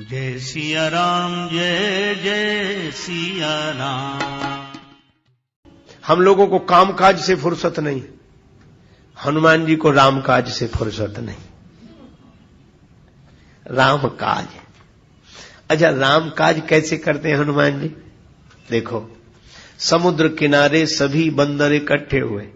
जय सिया राम, जय जय सिया राम। हम लोगों को काम काज से फुर्सत नहीं, हनुमान जी को राम काज से फुर्सत नहीं। राम काज, अच्छा राम काज कैसे करते हैं हनुमान जी? देखो, समुद्र किनारे सभी बंदर इकट्ठे हुए।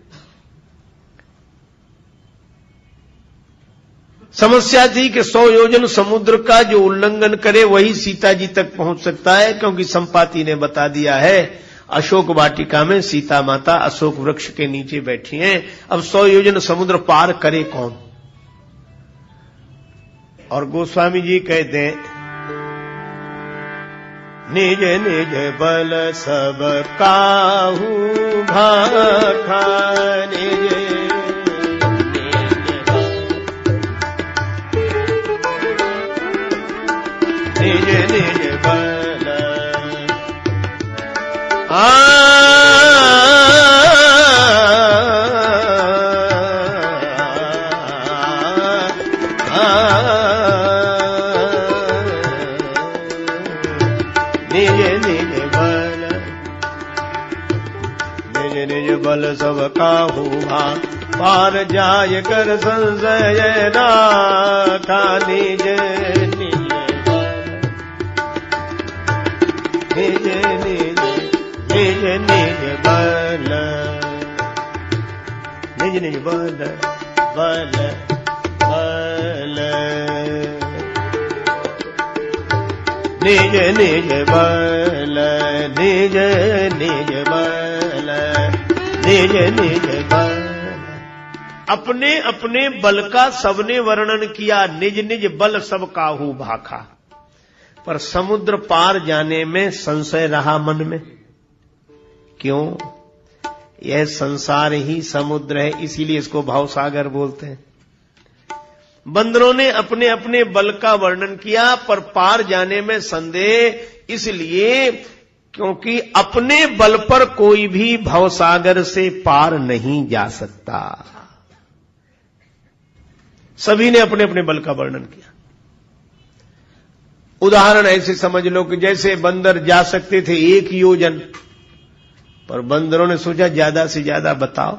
समस्या थी कि 100 योजन समुद्र का जो उल्लंघन करे वही सीता जी तक पहुंच सकता है, क्योंकि संपाति ने बता दिया है अशोक वाटिका में सीता माता अशोक वृक्ष के नीचे बैठी हैं। अब 100 योजन समुद्र पार करे कौन? और गोस्वामी जी कहते हैं, निज निज बल सब काहू भाखा, निज निज बल निज बल सब काहू पार जाय कर संशय नाथा, निज निज निज निज निज निज बल, निज निज बल बल बल, निज निज बल निज निज बल, निज निज बल। अपने अपने बल का सबने वर्णन किया, निज निज बल सब काहू भाखा। पर समुद्र पार जाने में संशय रहा मन में। क्यों? यह संसार ही समुद्र है, इसीलिए इसको भावसागर बोलते हैं। बंदरों ने अपने अपने बल का वर्णन किया, पर पार जाने में संदेह, इसलिए क्योंकि अपने बल पर कोई भी भवसागर से पार नहीं जा सकता। सभी ने अपने अपने बल का वर्णन किया। उदाहरण ऐसे समझ लो कि जैसे बंदर जा सकते थे 1 योजन, पर बंदरों ने सोचा ज्यादा से ज्यादा बताओ,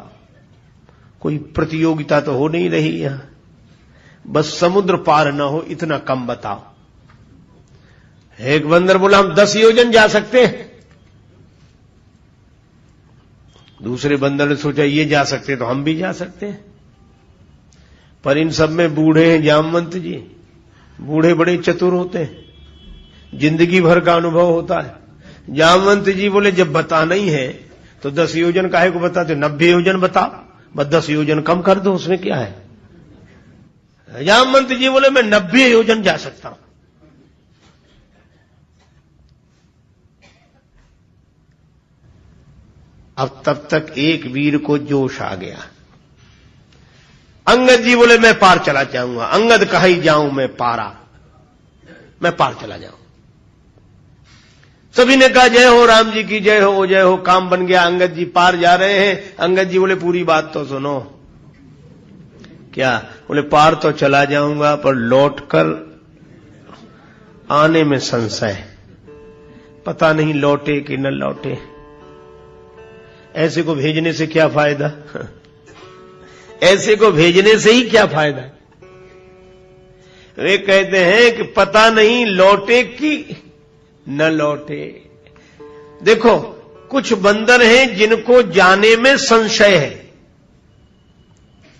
कोई प्रतियोगिता तो हो नहीं रही यहां, बस समुद्र पार न हो इतना कम बताओ। एक बंदर बोला हम 10 योजन जा सकते हैं। दूसरे बंदर ने सोचा ये जा सकते तो हम भी जा सकते हैं। पर इन सब में बूढ़े हैं जामवंत जी, बूढ़े बड़े चतुर होते हैं, जिंदगी भर का अनुभव होता है। जामवंत जी बोले जब बताना ही है तो 10 योजन काहे को बताते, 90 योजन बताओ, बस 10 योजन कम कर दो, उसमें क्या है। जामवंत जी बोले मैं 90 योजन जा सकता हूं। अब तब तक एक वीर को जोश आ गया। अंगद जी बोले मैं पार चला जाऊंगा। अंगद कहा ही जाऊं मैं पारा, मैं पार चला जाऊं। सभी ने कहा जय हो राम जी की जय हो, जय हो। काम बन गया, अंगद जी पार जा रहे हैं। अंगद जी बोले पूरी बात तो सुनो। क्या? बोले पार तो चला जाऊंगा, पर लौटकर आने में संशय, पता नहीं लौटे कि न लौटे। ऐसे को भेजने से क्या फायदा? ऐसे को भेजने से ही क्या फायदा? वे कहते हैं कि पता नहीं लौटे कि न लौटे। देखो, कुछ बंदर हैं जिनको जाने में संशय है,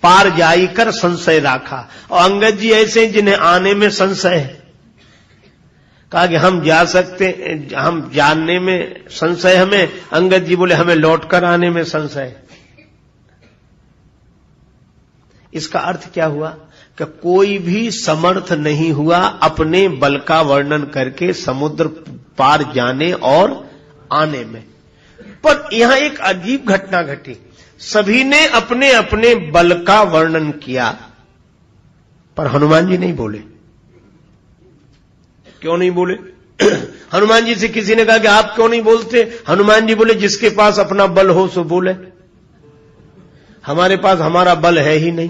पार जाई कर संशय राखा। और अंगद जी ऐसे हैं जिन्हें आने में संशय है। कहा कि हम जा सकते, हम जानने में संशय हमें। अंगद जी बोले हमें लौटकर आने में संशय। इसका अर्थ क्या हुआ कि कोई भी समर्थ नहीं हुआ अपने बल का वर्णन करके समुद्र पार जाने और आने में। पर यहां एक अजीब घटना घटी। सभी ने अपने अपने बल का वर्णन किया, पर हनुमान जी नहीं बोले। क्यों नहीं बोले? हनुमान जी से किसी ने कहा कि आप क्यों नहीं बोलते? हनुमान जी बोले जिसके पास अपना बल हो सो बोले, हमारे पास हमारा बल है ही नहीं।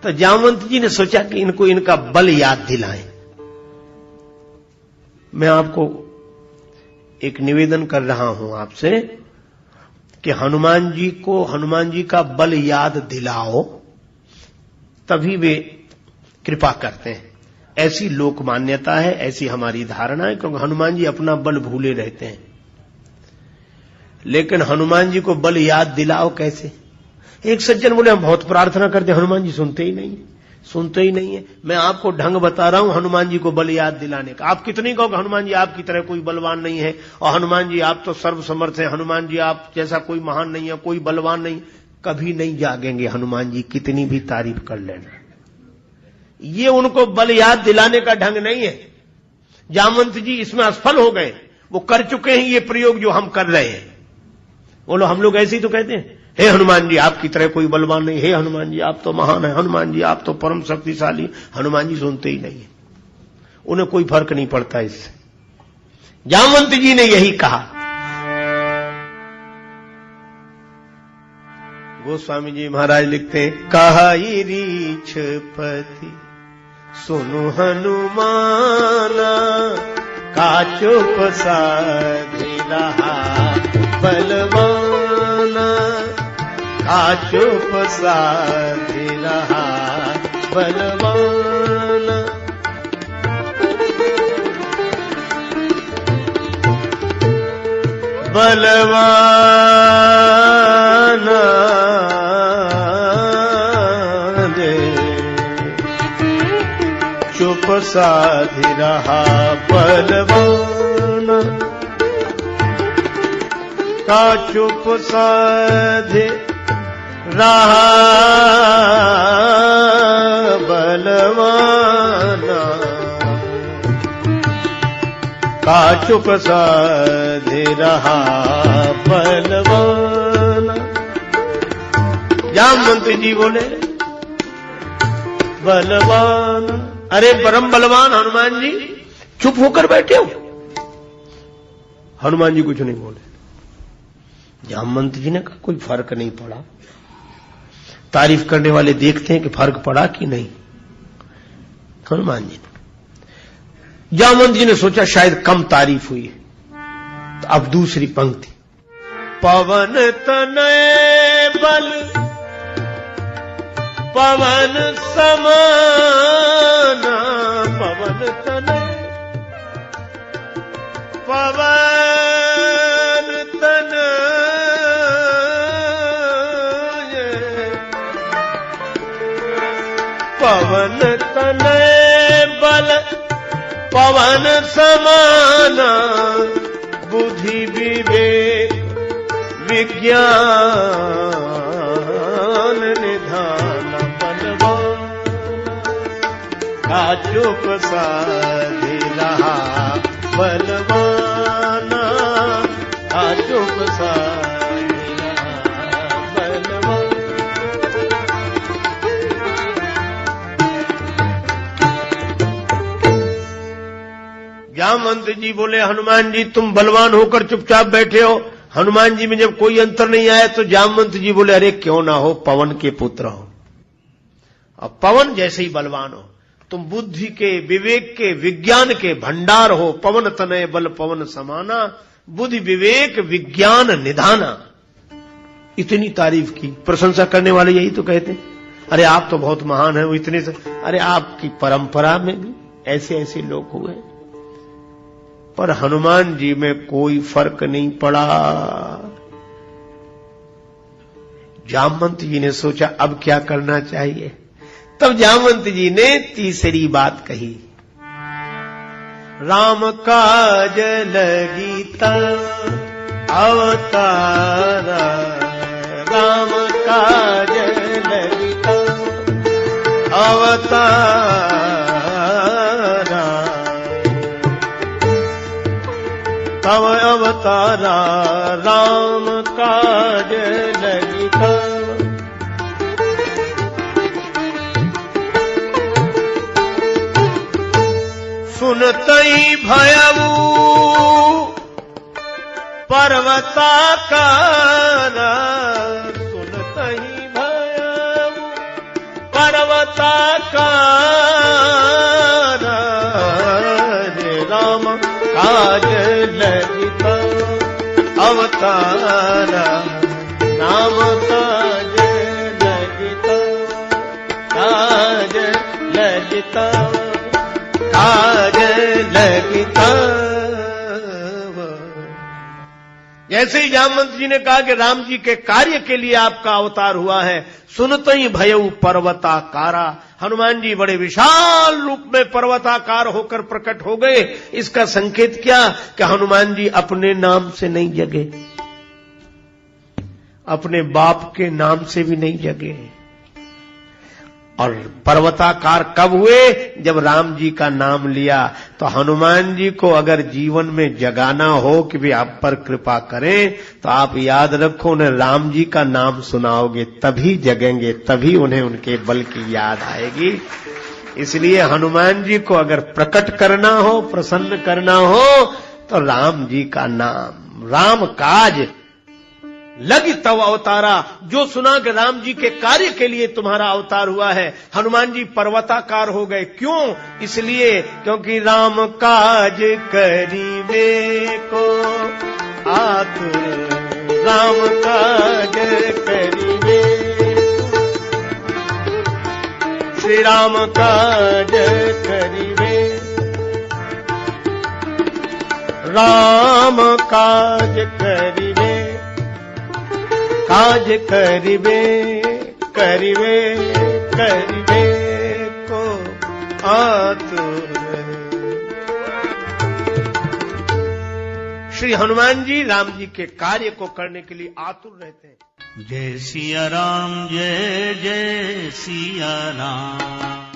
तो जामवंत जी ने सोचा कि इनको इनका बल याद दिलाएं। मैं आपको एक निवेदन कर रहा हूं आपसे कि हनुमान जी का बल याद दिलाओ, तभी वे कृपा करते हैं। ऐसी लोक मान्यता है, ऐसी हमारी धारणा है, क्योंकि हनुमान जी अपना बल भूले रहते हैं। लेकिन हनुमान जी को बल याद दिलाओ कैसे? एक सज्जन बोले हम बहुत प्रार्थना करते हैं, हनुमान जी सुनते ही नहीं है। मैं आपको ढंग बता रहा हूं हनुमान जी को बल याद दिलाने का। आप कितनी कहो कि हनुमान जी आपकी तरह कोई बलवान नहीं है, और हनुमान जी आप तो सर्वसमर्थ हैं, हनुमान जी आप जैसा कोई महान नहीं है, कोई बलवान नहीं, कभी नहीं जागेंगे हनुमान जी, कितनी भी तारीफ कर लेना। ये उनको बल याद दिलाने का ढंग नहीं है। जामवंत जी इसमें असफल हो गए, वो कर चुके हैं ये प्रयोग जो हम कर रहे हैं। बोलो हम लोग ऐसे ही तो कहते हैं, हे हनुमान जी आपकी तरह कोई बलवान नहीं, हे हनुमान जी आप तो महान है, हनुमान जी आप तो परम शक्तिशाली। हनुमान जी सुनते ही नहीं है, उन्हें कोई फर्क नहीं पड़ता इससे। जामवंत जी ने यही कहा। गोस्वामी जी महाराज लिखते हैं, कहाई रीछपति सुनु हनुमाना, का चुप साधि रहा बलवाना, का चुप साधि रहा बलवाना। बलवाना दे चुप साधि रहा बलवाना, का चुप साधि रहा बलवाना, का चुप साधि रहा बलवाना। जामवंत जी बोले बलवान, अरे परम बलवान हनुमान जी चुप होकर बैठे हो। हनुमान जी कुछ नहीं बोले। जामवंत जी ने कहा कोई फर्क नहीं पड़ा। तारीफ करने वाले देखते हैं कि फर्क पड़ा कि नहीं। हनुमान जी ने, जामवंत जी ने सोचा शायद कम तारीफ हुई है, तो अब दूसरी पंक्ति, पवन तनय बल पवन समाना, पवन तनय पवन तनय, पवन तनय बल पवन समाना, बुद्धि विवेक विज्ञान निधान बलवान, का चुप साधि रहा बलवाना, का चुप साधि रहा बलवान। जामवंत जी बोले हनुमान जी तुम बलवान होकर चुपचाप बैठे हो। हनुमान जी में जब कोई अंतर नहीं आया तो जामवंत जी बोले अरे क्यों ना हो, पवन के पुत्र हो, अब पवन जैसे ही बलवान हो। तुम बुद्धि के, विवेक के, विज्ञान के भंडार हो। पवन तनय बल पवन समाना, बुद्धि विवेक विज्ञान निधाना। इतनी तारीफ की। प्रशंसा करने वाले यही तो कहते हैं, अरे आप तो बहुत महान हैं, वो इतने से। अरे आपकी परंपरा में भी ऐसे ऐसे लोग हुए, पर हनुमान जी में कोई फर्क नहीं पड़ा। जामवंत जी ने सोचा अब क्या करना चाहिए। तब जामवंत जी ने तीसरी बात कही, राम काज लगीता अवतारा, राम काज लगीता अवतारा, तव अवतारा राम काज लगीता। सुनतई भयऊ पर्वताकारा, सुनतई भयऊ पर्वताकारा, रे राम काज लगिता अवतारा राम काज लगिता काज लगिता काज लगिता। जैसे ही जामवंत जी ने कहा कि राम जी के कार्य के लिए आपका अवतार हुआ है, सुनते ही भयऊ पर्वताकारा, हनुमान जी बड़े विशाल रूप में पर्वताकार होकर प्रकट हो गए। इसका संकेत क्या कि हनुमान जी अपने नाम से नहीं जगे, अपने बाप के नाम से भी नहीं जगे। और पर्वताकार कब हुए? जब राम जी का नाम लिया। तो हनुमान जी को अगर जीवन में जगाना हो कि भी आप पर कृपा करें, तो आप याद रखो, उन्हें राम जी का नाम सुनाओगे तभी जगेंगे, तभी उन्हें उनके बल की याद आएगी। इसलिए हनुमान जी को अगर प्रकट करना हो, प्रसन्न करना हो, तो राम जी का नाम, राम काज लगी तव अवतारा, जो सुना कि राम जी के कार्य के लिए तुम्हारा अवतार हुआ है। हनुमान जी पर्वताकार हो गए। क्यों? इसलिए क्योंकि राम काज करीबे को आतुर, राम काज करीबे, श्री राम काज करीबे, राम काज करीबे, काज करिबे करिबे करिबे को आतुर। श्री हनुमान जी राम जी के कार्य को करने के लिए आतुर रहते हैं। जय सिया राम, जय जय सिया राम।